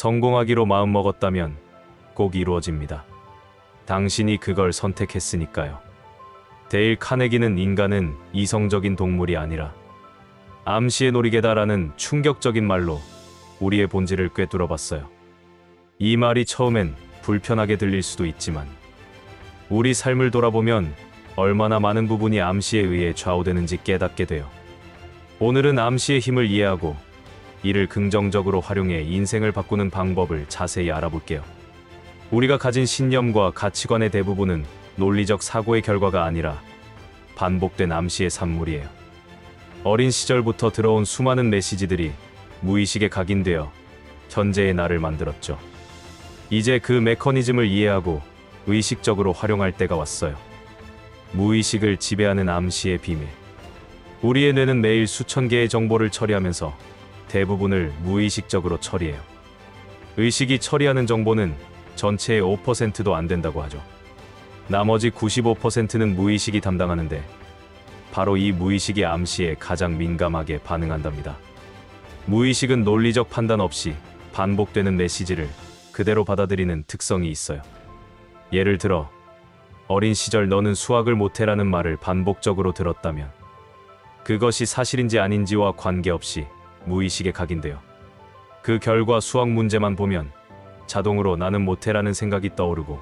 성공하기로 마음먹었다면 꼭 이루어집니다. 당신이 그걸 선택했으니까요. 데일 카네기는 인간은 이성적인 동물이 아니라 암시의 놀이개다라는 충격적인 말로 우리의 본질을 꿰뚫어봤어요. 이 말이 처음엔 불편하게 들릴 수도 있지만 우리 삶을 돌아보면 얼마나 많은 부분이 암시에 의해 좌우되는지 깨닫게 돼요. 오늘은 암시의 힘을 이해하고 이를 긍정적으로 활용해 인생을 바꾸는 방법을 자세히 알아볼게요. 우리가 가진 신념과 가치관의 대부분은 논리적 사고의 결과가 아니라 반복된 암시의 산물이에요. 어린 시절부터 들어온 수많은 메시지들이 무의식에 각인되어 현재의 나를 만들었죠. 이제 그 메커니즘을 이해하고 의식적으로 활용할 때가 왔어요. 무의식을 지배하는 암시의 비밀. 우리의 뇌는 매일 수천 개의 정보를 처리하면서 대부분을 무의식적으로 처리해요. 의식이 처리하는 정보는 전체의 5%도 안 된다고 하죠. 나머지 95%는 무의식이 담당하는데 바로 이 무의식이 암시에 가장 민감하게 반응한답니다. 무의식은 논리적 판단 없이 반복되는 메시지를 그대로 받아들이는 특성이 있어요. 예를 들어 어린 시절 너는 수학을 못해라는 말을 반복적으로 들었다면 그것이 사실인지 아닌지와 관계없이 무의식에 각인돼요. 그 결과 수학 문제만 보면 자동으로 나는 못해라는 생각이 떠오르고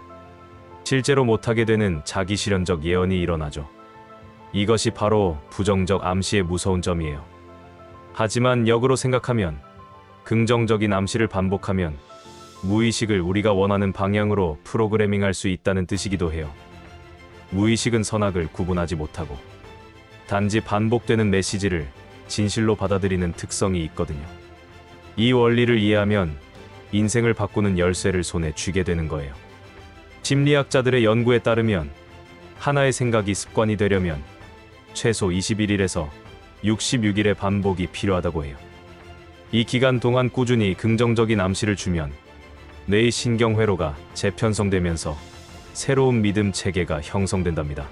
실제로 못하게 되는 자기실현적 예언이 일어나죠. 이것이 바로 부정적 암시의 무서운 점이에요. 하지만 역으로 생각하면 긍정적인 암시를 반복하면 무의식을 우리가 원하는 방향으로 프로그래밍할 수 있다는 뜻이기도 해요. 무의식은 선악을 구분하지 못하고 단지 반복되는 메시지를 진실로 받아들이는 특성이 있거든요. 이 원리를 이해하면 인생을 바꾸는 열쇠를 손에 쥐게 되는 거예요. 심리학자들의 연구에 따르면 하나의 생각이 습관이 되려면 최소 21일에서 66일의 반복이 필요하다고 해요. 이 기간 동안 꾸준히 긍정적인 암시를 주면 뇌의 신경회로가 재편성되면서 새로운 믿음 체계가 형성된답니다.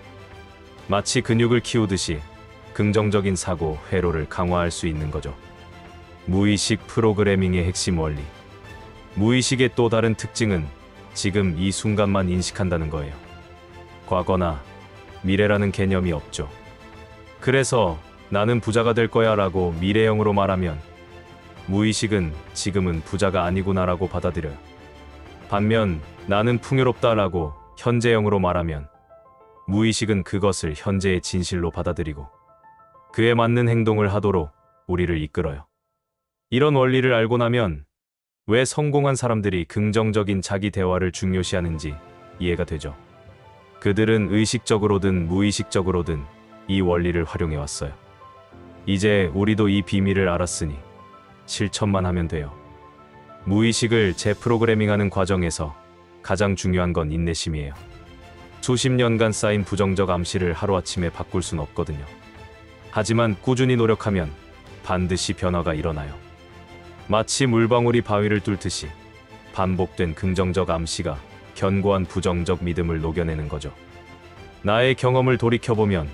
마치 근육을 키우듯이 긍정적인 사고 회로를 강화할 수 있는 거죠. 무의식 프로그래밍의 핵심 원리. 무의식의 또 다른 특징은 지금 이 순간만 인식한다는 거예요. 과거나 미래라는 개념이 없죠. 그래서 나는 부자가 될 거야 라고 미래형으로 말하면 무의식은 지금은 부자가 아니구나라고 받아들여요. 반면 나는 풍요롭다 라고 현재형으로 말하면 무의식은 그것을 현재의 진실로 받아들이고 그에 맞는 행동을 하도록 우리를 이끌어요. 이런 원리를 알고 나면 왜 성공한 사람들이 긍정적인 자기 대화를 중요시하는지 이해가 되죠. 그들은 의식적으로든 무의식적으로든 이 원리를 활용해왔어요. 이제 우리도 이 비밀을 알았으니 실천만 하면 돼요. 무의식을 재프로그래밍하는 과정에서 가장 중요한 건 인내심이에요. 수십 년간 쌓인 부정적 암시를 하루아침에 바꿀 순 없거든요. 하지만 꾸준히 노력하면 반드시 변화가 일어나요. 마치 물방울이 바위를 뚫듯이 반복된 긍정적 암시가 견고한 부정적 믿음을 녹여내는 거죠. 나의 경험을 돌이켜보면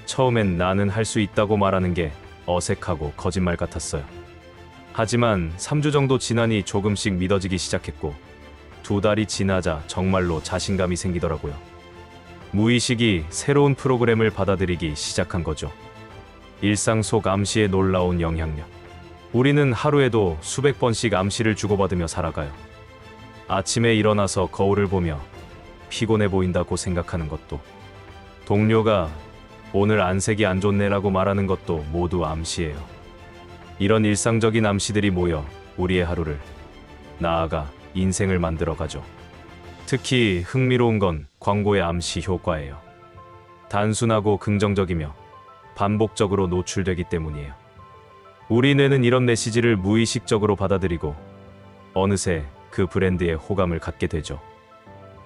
처음엔 나는 할 수 있다고 말하는 게 어색하고 거짓말 같았어요. 하지만 3주 정도 지나니 조금씩 믿어지기 시작했고 2달이 지나자 정말로 자신감이 생기더라고요. 무의식이 새로운 프로그램을 받아들이기 시작한 거죠. 일상 속 암시의 놀라운 영향력. 우리는 하루에도 수백 번씩 암시를 주고받으며 살아가요. 아침에 일어나서 거울을 보며 피곤해 보인다고 생각하는 것도, 동료가 오늘 안색이 안 좋네라고 말하는 것도 모두 암시예요. 이런 일상적인 암시들이 모여 우리의 하루를, 나아가 인생을 만들어가죠. 특히 흥미로운 건 광고의 암시 효과예요. 단순하고 긍정적이며 반복적으로 노출되기 때문이에요. 우리 뇌는 이런 메시지를 무의식적으로 받아들이고 어느새 그 브랜드에 호감을 갖게 되죠.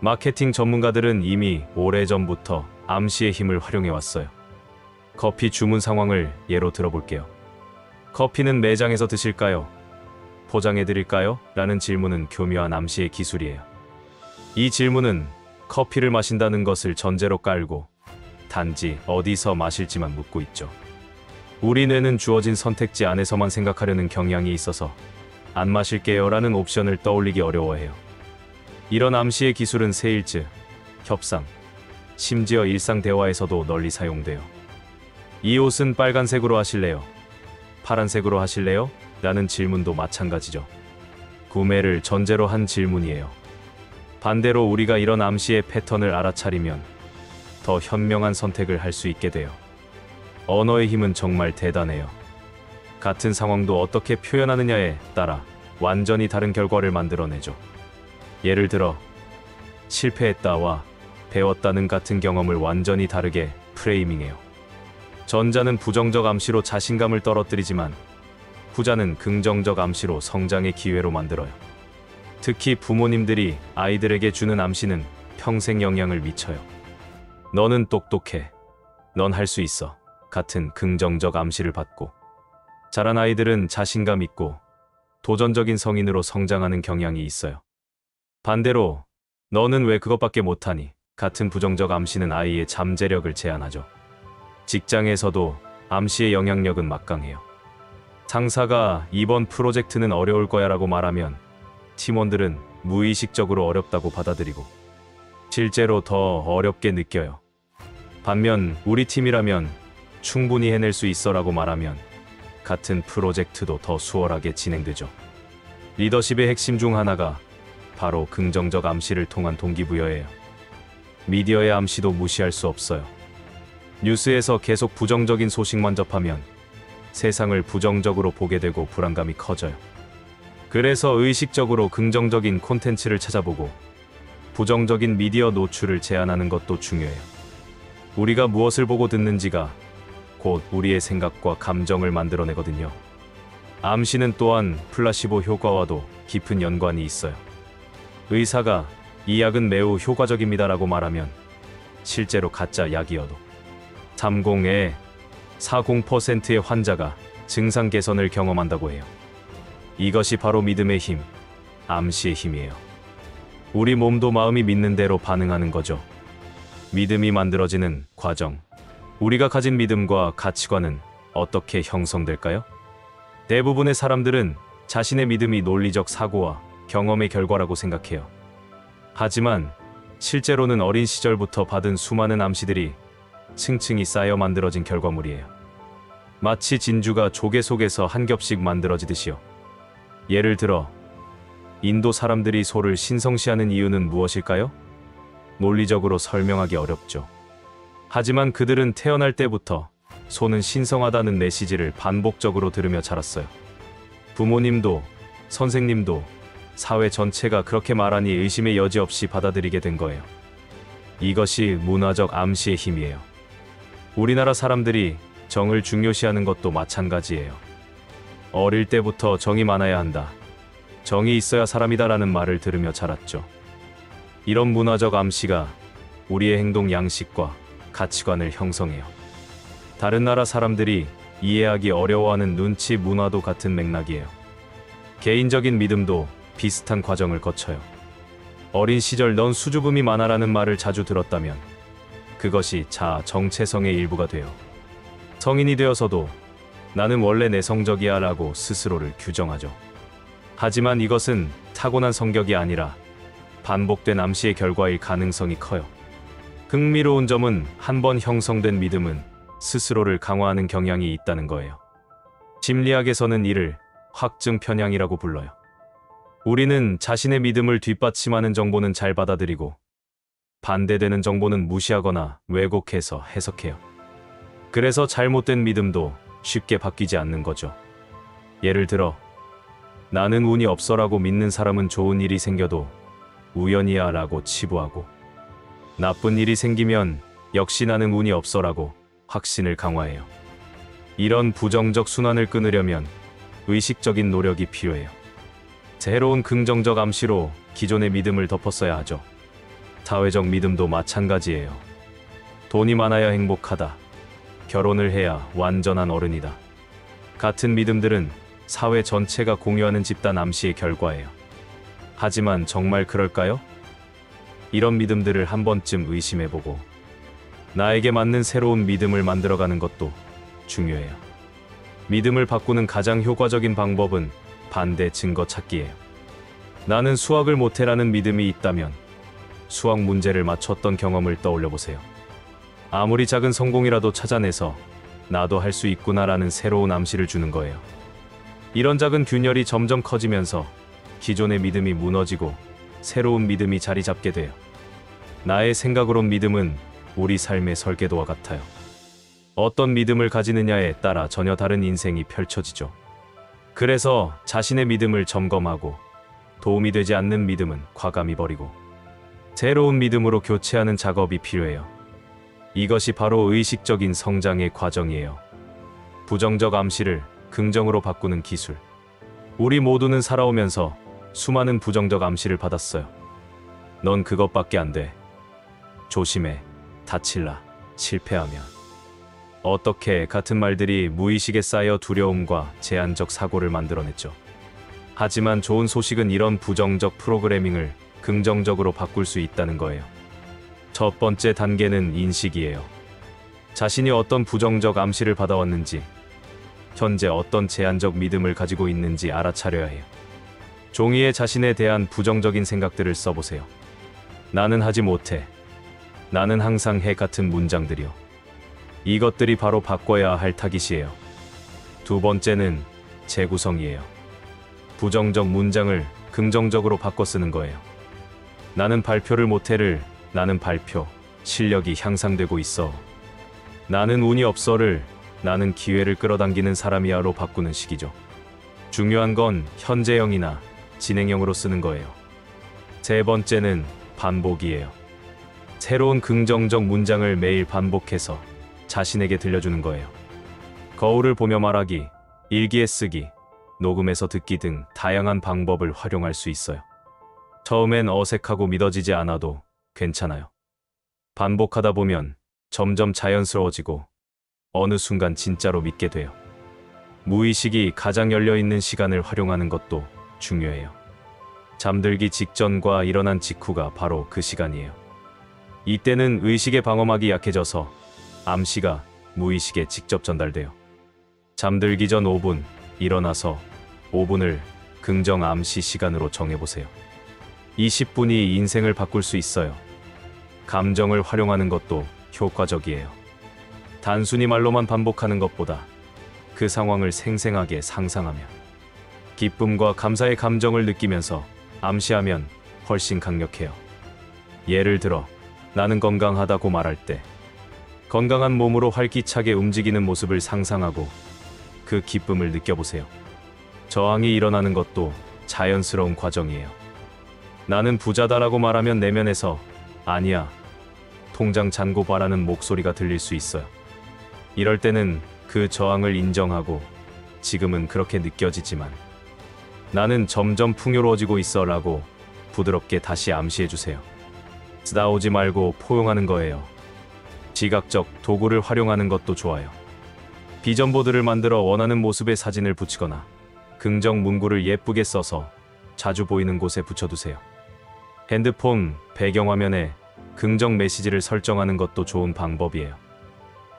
마케팅 전문가들은 이미 오래전부터 암시의 힘을 활용해왔어요. 커피 주문 상황을 예로 들어볼게요. 커피는 매장에서 드실까요? 포장해드릴까요? 라는 질문은 교묘한 암시의 기술이에요. 이 질문은 커피를 마신다는 것을 전제로 깔고 단지 어디서 마실지만 묻고 있죠. 우리 뇌는 주어진 선택지 안에서만 생각하려는 경향이 있어서 안 마실게요 라는 옵션을 떠올리기 어려워해요. 이런 암시의 기술은 세일즈, 협상, 심지어 일상 대화에서도 널리 사용돼요. 이 옷은 빨간색으로 하실래요? 파란색으로 하실래요? 라는 질문도 마찬가지죠. 구매를 전제로 한 질문이에요. 반대로 우리가 이런 암시의 패턴을 알아차리면 더 현명한 선택을 할 수 있게 돼요. 언어의 힘은 정말 대단해요. 같은 상황도 어떻게 표현하느냐에 따라 완전히 다른 결과를 만들어내죠. 예를 들어 실패했다와 배웠다는 같은 경험을 완전히 다르게 프레이밍해요. 전자는 부정적 암시로 자신감을 떨어뜨리지만 후자는 긍정적 암시로 성장의 기회로 만들어요. 특히 부모님들이 아이들에게 주는 암시는 평생 영향을 미쳐요. 너는 똑똑해. 넌 할 수 있어. 같은 긍정적 암시를 받고 자란 아이들은 자신감 있고 도전적인 성인으로 성장하는 경향이 있어요. 반대로 너는 왜 그것밖에 못하니? 같은 부정적 암시는 아이의 잠재력을 제한하죠. 직장에서도 암시의 영향력은 막강해요. 상사가 이번 프로젝트는 어려울 거야 라고 말하면 팀원들은 무의식적으로 어렵다고 받아들이고 실제로 더 어렵게 느껴요. 반면 우리 팀이라면 충분히 해낼 수 있어 라고 말하면 같은 프로젝트도 더 수월하게 진행되죠. 리더십의 핵심 중 하나가 바로 긍정적 암시를 통한 동기부여예요. 미디어의 암시도 무시할 수 없어요. 뉴스에서 계속 부정적인 소식만 접하면 세상을 부정적으로 보게 되고 불안감이 커져요. 그래서 의식적으로 긍정적인 콘텐츠를 찾아보고 부정적인 미디어 노출을 제한하는 것도 중요해요. 우리가 무엇을 보고 듣는지가 곧 우리의 생각과 감정을 만들어내거든요. 암시는 또한 플라시보 효과와도 깊은 연관이 있어요. 의사가 이 약은 매우 효과적입니다라고 말하면 실제로 가짜 약이어도 30에 40%의 환자가 증상 개선을 경험한다고 해요. 이것이 바로 믿음의 힘, 암시의 힘이에요. 우리 몸도 마음이 믿는 대로 반응하는 거죠. 믿음이 만들어지는 과정. 우리가 가진 믿음과 가치관은 어떻게 형성될까요? 대부분의 사람들은 자신의 믿음이 논리적 사고와 경험의 결과라고 생각해요. 하지만 실제로는 어린 시절부터 받은 수많은 암시들이 층층이 쌓여 만들어진 결과물이에요. 마치 진주가 조개 속에서 한 겹씩 만들어지듯이요. 예를 들어 인도 사람들이 소를 신성시하는 이유는 무엇일까요? 논리적으로 설명하기 어렵죠. 하지만 그들은 태어날 때부터 소는 신성하다는 메시지를 반복적으로 들으며 자랐어요. 부모님도 선생님도 사회 전체가 그렇게 말하니 의심의 여지 없이 받아들이게 된 거예요. 이것이 문화적 암시의 힘이에요. 우리나라 사람들이 정을 중요시하는 것도 마찬가지예요. 어릴 때부터 정이 많아야 한다. 정이 있어야 사람이다라는 말을 들으며 자랐죠. 이런 문화적 암시가 우리의 행동 양식과 가치관을 형성해요. 다른 나라 사람들이 이해하기 어려워하는 눈치 문화도 같은 맥락이에요. 개인적인 믿음도 비슷한 과정을 거쳐요. 어린 시절 넌 수줍음이 많아라는 말을 자주 들었다면 그것이 자아 정체성의 일부가 돼요. 성인이 되어서도 나는 원래 내성적이야 라고 스스로를 규정하죠. 하지만 이것은 타고난 성격이 아니라 반복된 암시의 결과일 가능성이 커요. 흥미로운 점은 한 번 형성된 믿음은 스스로를 강화하는 경향이 있다는 거예요. 심리학에서는 이를 확증 편향이라고 불러요. 우리는 자신의 믿음을 뒷받침하는 정보는 잘 받아들이고 반대되는 정보는 무시하거나 왜곡해서 해석해요. 그래서 잘못된 믿음도 쉽게 바뀌지 않는 거죠. 예를 들어 나는 운이 없어라고 믿는 사람은 좋은 일이 생겨도 우연이야 라고 치부하고 나쁜 일이 생기면 역시 나는 운이 없어라고 확신을 강화해요. 이런 부정적 순환을 끊으려면 의식적인 노력이 필요해요. 새로운 긍정적 암시로 기존의 믿음을 덮었어야 하죠. 사회적 믿음도 마찬가지예요. 돈이 많아야 행복하다. 결혼을 해야 완전한 어른이다. 같은 믿음들은 사회 전체가 공유하는 집단 암시의 결과예요. 하지만 정말 그럴까요? 이런 믿음들을 한 번쯤 의심해보고 나에게 맞는 새로운 믿음을 만들어가는 것도 중요해요. 믿음을 바꾸는 가장 효과적인 방법은 반대 증거 찾기예요. 나는 수학을 못해라는 믿음이 있다면 수학 문제를 맞췄던 경험을 떠올려 보세요. 아무리 작은 성공이라도 찾아내서 나도 할 수 있구나라는 새로운 암시를 주는 거예요. 이런 작은 균열이 점점 커지면서 기존의 믿음이 무너지고 새로운 믿음이 자리 잡게 돼요. 나의 생각으론 믿음은 우리 삶의 설계도와 같아요. 어떤 믿음을 가지느냐에 따라 전혀 다른 인생이 펼쳐지죠. 그래서 자신의 믿음을 점검하고 도움이 되지 않는 믿음은 과감히 버리고 새로운 믿음으로 교체하는 작업이 필요해요. 이것이 바로 의식적인 성장의 과정이에요. 부정적 암시를 긍정으로 바꾸는 기술. 우리 모두는 살아오면서 수많은 부정적 암시를 받았어요. 넌 그것밖에 안 돼. 조심해. 다칠라. 실패하면. 어떻게 같은 말들이 무의식에 쌓여 두려움과 제한적 사고를 만들어냈죠. 하지만 좋은 소식은 이런 부정적 프로그래밍을 긍정적으로 바꿀 수 있다는 거예요. 첫 번째 단계는 인식이에요. 자신이 어떤 부정적 암시를 받아왔는지, 현재 어떤 제한적 믿음을 가지고 있는지 알아차려야 해요. 종이에 자신에 대한 부정적인 생각들을 써보세요. 나는 하지 못해. 나는 항상 해 같은 문장들이요. 이것들이 바로 바꿔야 할 타깃이에요. 두 번째는 재구성이에요. 부정적 문장을 긍정적으로 바꿔 쓰는 거예요. 나는 발표를 못해를 나는 발표, 실력이 향상되고 있어. 나는 운이 없어를 나는 기회를 끌어당기는 사람이야로 바꾸는 식이죠. 중요한 건 현재형이나 진행형으로 쓰는 거예요. 세 번째는 반복이에요. 새로운 긍정적 문장을 매일 반복해서 자신에게 들려주는 거예요. 거울을 보며 말하기, 일기에 쓰기, 녹음해서 듣기 등 다양한 방법을 활용할 수 있어요. 처음엔 어색하고 믿어지지 않아도 괜찮아요. 반복하다 보면 점점 자연스러워지고 어느 순간 진짜로 믿게 돼요. 무의식이 가장 열려있는 시간을 활용하는 것도 중요해요. 잠들기 직전과 일어난 직후가 바로 그 시간이에요. 이때는 의식의 방어막이 약해져서 암시가 무의식에 직접 전달돼요. 잠들기 전 5분, 일어나서 5분을 긍정 암시 시간으로 정해보세요. 20분이 인생을 바꿀 수 있어요. 감정을 활용하는 것도 효과적이에요. 단순히 말로만 반복하는 것보다 그 상황을 생생하게 상상하며 기쁨과 감사의 감정을 느끼면서 암시하면 훨씬 강력해요. 예를 들어 나는 건강하다고 말할 때 건강한 몸으로 활기차게 움직이는 모습을 상상하고 그 기쁨을 느껴보세요. 저항이 일어나는 것도 자연스러운 과정이에요. 나는 부자다라고 말하면 내면에서 아니야, 통장 잔고 봐라는 목소리가 들릴 수 있어요. 이럴 때는 그 저항을 인정하고 지금은 그렇게 느껴지지만 나는 점점 풍요로워지고 있어 라고 부드럽게 다시 암시해주세요. 쓰다오지 말고 포용하는 거예요. 지각적 도구를 활용하는 것도 좋아요. 비전보드를 만들어 원하는 모습의 사진을 붙이거나 긍정 문구를 예쁘게 써서 자주 보이는 곳에 붙여두세요. 핸드폰 배경화면에 긍정 메시지를 설정하는 것도 좋은 방법이에요.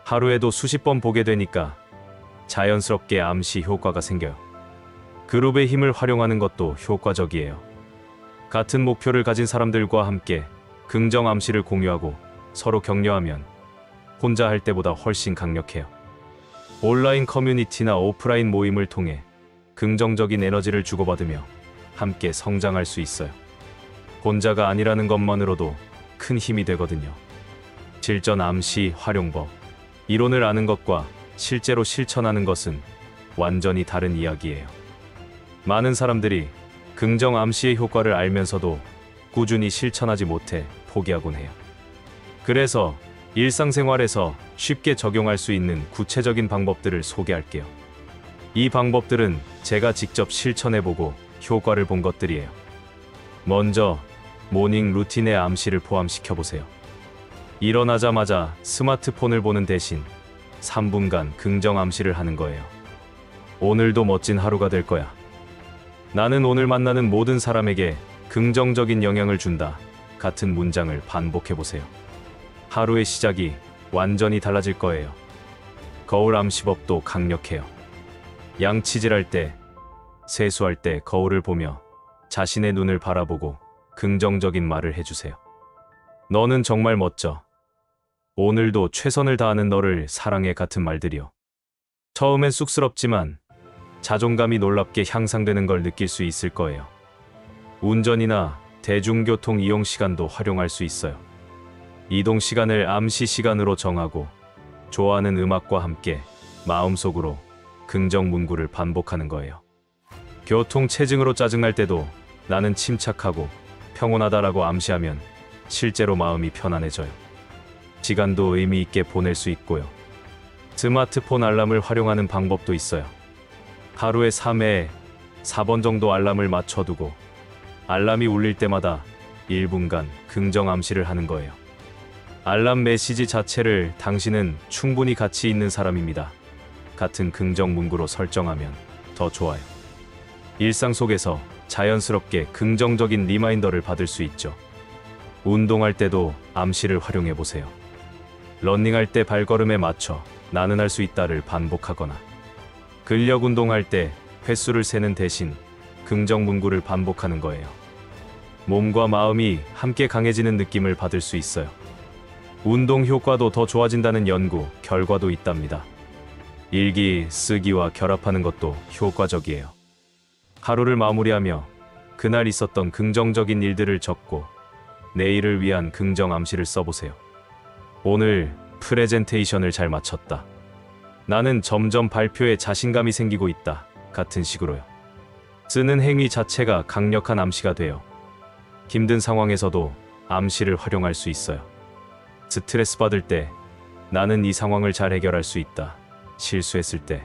하루에도 수십 번 보게 되니까 자연스럽게 암시 효과가 생겨요. 그룹의 힘을 활용하는 것도 효과적이에요. 같은 목표를 가진 사람들과 함께 긍정 암시를 공유하고 서로 격려하면 혼자 할 때보다 훨씬 강력해요. 온라인 커뮤니티나 오프라인 모임을 통해 긍정적인 에너지를 주고받으며 함께 성장할 수 있어요. 혼자가 아니라는 것만으로도 큰 힘이 되거든요. 실전 암시 활용법. 이론을 아는 것과 실제로 실천하는 것은 완전히 다른 이야기예요. 많은 사람들이 긍정 암시의 효과를 알면서도 꾸준히 실천하지 못해 포기하곤 해요. 그래서 일상생활에서 쉽게 적용할 수 있는 구체적인 방법들을 소개할게요. 이 방법들은 제가 직접 실천해보고 효과를 본 것들이에요. 먼저 모닝 루틴에 암시를 포함시켜보세요. 일어나자마자 스마트폰을 보는 대신 3분간 긍정 암시를 하는 거예요. 오늘도 멋진 하루가 될 거야. 나는 오늘 만나는 모든 사람에게 긍정적인 영향을 준다. 같은 문장을 반복해보세요. 하루의 시작이 완전히 달라질 거예요. 거울 암시법도 강력해요. 양치질할 때 세수할 때 거울을 보며 자신의 눈을 바라보고 긍정적인 말을 해주세요. 너는 정말 멋져. 오늘도 최선을 다하는 너를 사랑해 같은 말들이요. 처음엔 쑥스럽지만 자존감이 놀랍게 향상되는 걸 느낄 수 있을 거예요. 운전이나 대중교통 이용 시간도 활용할 수 있어요. 이동 시간을 암시 시간으로 정하고 좋아하는 음악과 함께 마음속으로 긍정 문구를 반복하는 거예요. 교통 체증으로 짜증날 때도 나는 침착하고 평온하다라고 암시하면 실제로 마음이 편안해져요. 시간도 의미 있게 보낼 수 있고요. 스마트폰 알람을 활용하는 방법도 있어요. 하루에 3회 4번 정도 알람을 맞춰두고 알람이 울릴 때마다 1분간 긍정 암시를 하는 거예요. 알람 메시지 자체를 당신은 충분히 가치 있는 사람입니다. 같은 긍정 문구로 설정하면 더 좋아요. 일상 속에서 자연스럽게 긍정적인 리마인더를 받을 수 있죠. 운동할 때도 암시를 활용해 보세요. 러닝할 때 발걸음에 맞춰 나는 할 수 있다를 반복하거나 근력 운동할 때 횟수를 세는 대신 긍정 문구를 반복하는 거예요. 몸과 마음이 함께 강해지는 느낌을 받을 수 있어요. 운동 효과도 더 좋아진다는 연구 결과도 있답니다. 일기 쓰기와 결합하는 것도 효과적이에요. 하루를 마무리하며 그날 있었던 긍정적인 일들을 적고 내일을 위한 긍정 암시를 써보세요. 오늘 프레젠테이션을 잘 마쳤다. 나는 점점 발표에 자신감이 생기고 있다. 같은 식으로요. 쓰는 행위 자체가 강력한 암시가 돼요. 힘든 상황에서도 암시를 활용할 수 있어요. 스트레스 받을 때 나는 이 상황을 잘 해결할 수 있다. 실수했을 때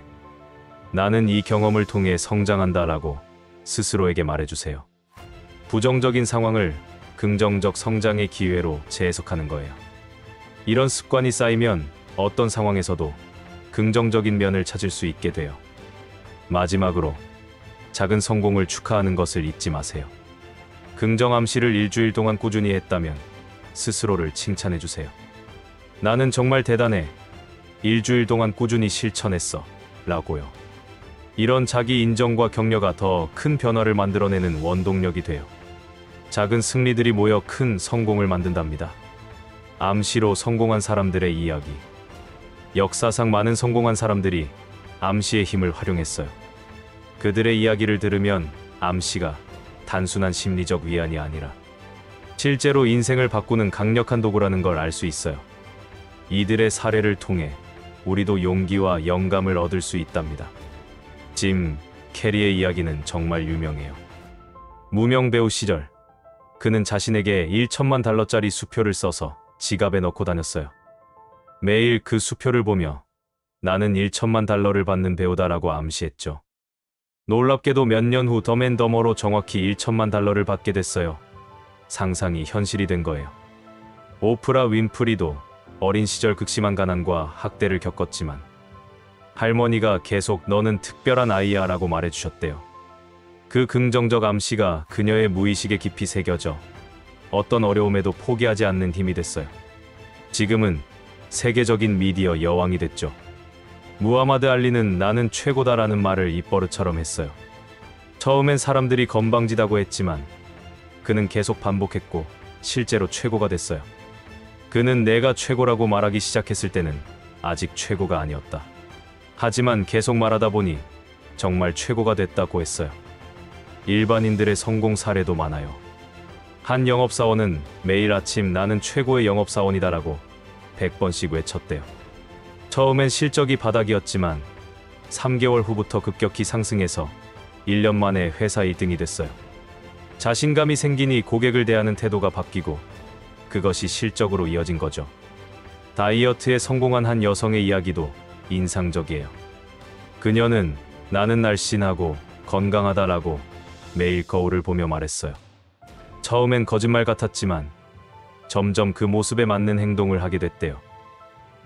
나는 이 경험을 통해 성장한다라고 스스로에게 말해주세요. 부정적인 상황을 긍정적 성장의 기회로 재해석하는 거예요. 이런 습관이 쌓이면 어떤 상황에서도 긍정적인 면을 찾을 수 있게 돼요. 마지막으로 작은 성공을 축하하는 것을 잊지 마세요. 긍정 암시를 일주일 동안 꾸준히 했다면 스스로를 칭찬해 주세요. 나는 정말 대단해. 일주일 동안 꾸준히 실천했어. 라고요. 이런 자기 인정과 격려가 더 큰 변화를 만들어내는 원동력이 돼요. 작은 승리들이 모여 큰 성공을 만든답니다. 암시로 성공한 사람들의 이야기. 역사상 많은 성공한 사람들이 암시의 힘을 활용했어요. 그들의 이야기를 들으면 암시가 단순한 심리적 위안이 아니라 실제로 인생을 바꾸는 강력한 도구라는 걸 알 수 있어요. 이들의 사례를 통해 우리도 용기와 영감을 얻을 수 있답니다. 짐 캐리의 이야기는 정말 유명해요. 무명 배우 시절 그는 자신에게 1천만 달러짜리 수표를 써서 지갑에 넣고 다녔어요. 매일 그 수표를 보며 나는 1천만 달러를 받는 배우다라고 암시했죠. 놀랍게도 몇 년 후 덤앤더머로 정확히 1천만 달러를 받게 됐어요. 상상이 현실이 된 거예요. 오프라 윈프리도 어린 시절 극심한 가난과 학대를 겪었지만 할머니가 계속 너는 특별한 아이야 라고 말해주셨대요. 그 긍정적 암시가 그녀의 무의식에 깊이 새겨져 어떤 어려움에도 포기하지 않는 힘이 됐어요. 지금은 세계적인 미디어 여왕이 됐죠. 무하마드 알리는 나는 최고다라는 말을 입버릇처럼 했어요. 처음엔 사람들이 건방지다고 했지만 그는 계속 반복했고 실제로 최고가 됐어요. 그는 내가 최고라고 말하기 시작했을 때는 아직 최고가 아니었다. 하지만 계속 말하다 보니 정말 최고가 됐다고 했어요. 일반인들의 성공 사례도 많아요. 한 영업사원은 매일 아침 나는 최고의 영업사원이다라고 100번씩 외쳤대요. 처음엔 실적이 바닥이었지만 3개월 후부터 급격히 상승해서 1년 만에 회사 1등이 됐어요. 자신감이 생기니 고객을 대하는 태도가 바뀌고 그것이 실적으로 이어진 거죠. 다이어트에 성공한 한 여성의 이야기도 인상적이에요. 그녀는 나는 날씬하고 건강하다라고 매일 거울을 보며 말했어요. 처음엔 거짓말 같았지만 점점 그 모습에 맞는 행동을 하게 됐대요.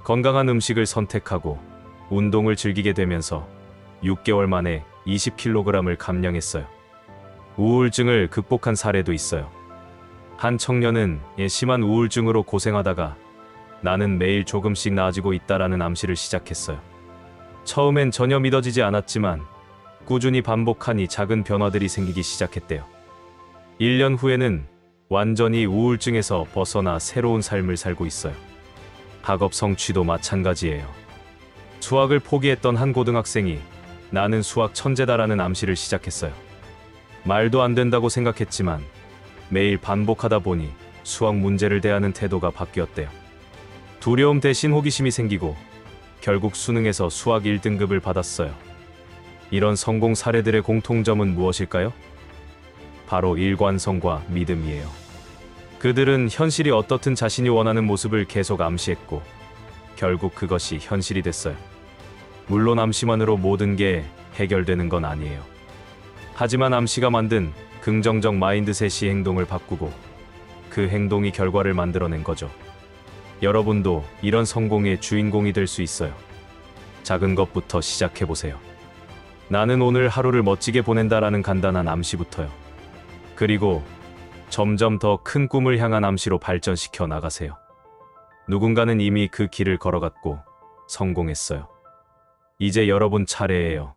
건강한 음식을 선택하고 운동을 즐기게 되면서 6개월 만에 20kg을 감량했어요. 우울증을 극복한 사례도 있어요. 한 청년은 심한 우울증으로 고생하다가 나는 매일 조금씩 나아지고 있다라는 암시를 시작했어요. 처음엔 전혀 믿어지지 않았지만 꾸준히 반복하니 작은 변화들이 생기기 시작했대요. 1년 후에는 완전히 우울증에서 벗어나 새로운 삶을 살고 있어요. 학업 성취도 마찬가지예요. 수학을 포기했던 한 고등학생이 나는 수학 천재다라는 암시를 시작했어요. 말도 안 된다고 생각했지만 매일 반복하다 보니 수학 문제를 대하는 태도가 바뀌었대요. 두려움 대신 호기심이 생기고 결국 수능에서 수학 1등급을 받았어요. 이런 성공 사례들의 공통점은 무엇일까요? 바로 일관성과 믿음이에요. 그들은 현실이 어떻든 자신이 원하는 모습을 계속 암시했고 결국 그것이 현실이 됐어요. 물론 암시만으로 모든 게 해결되는 건 아니에요. 하지만 암시가 만든 긍정적 마인드셋이 행동을 바꾸고 그 행동이 결과를 만들어낸 거죠. 여러분도 이런 성공의 주인공이 될 수 있어요. 작은 것부터 시작해보세요. 나는 오늘 하루를 멋지게 보낸다라는 간단한 암시부터요. 그리고 점점 더 큰 꿈을 향한 암시로 발전시켜 나가세요. 누군가는 이미 그 길을 걸어갔고 성공했어요. 이제 여러분 차례예요.